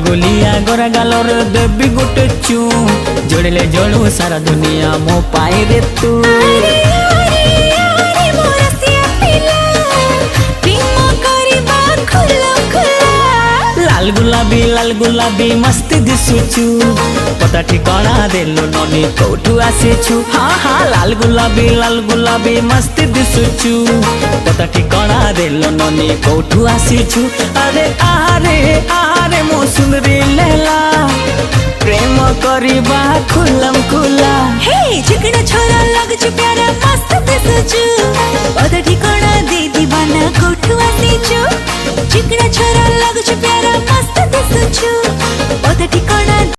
गुलगुलिया गोरा गालोर देवी गुटे चू जोड़ले जोड़ू सारा दुनिया मो पाए रे तू। लाल गुलाबी मस्त दिसुचु पता ठिकाना देलो ननी कोठू आसीछु। हाँ हाँ लाल गुलाबी मस्त दिसुचु पता ठिकाना देलो ननी कोठू आसीछु। अरे आरे आरे मो सुंदरी लैला प्रेम करिबा खुलम खुला। हे चिकना छोरा लगछु प्यारा मस्त दिसुचु पता ठिकाना दे दीवाना कोठू आसीछु। चिकना छोरा लगछु प्यारा मस्त दिसुचु।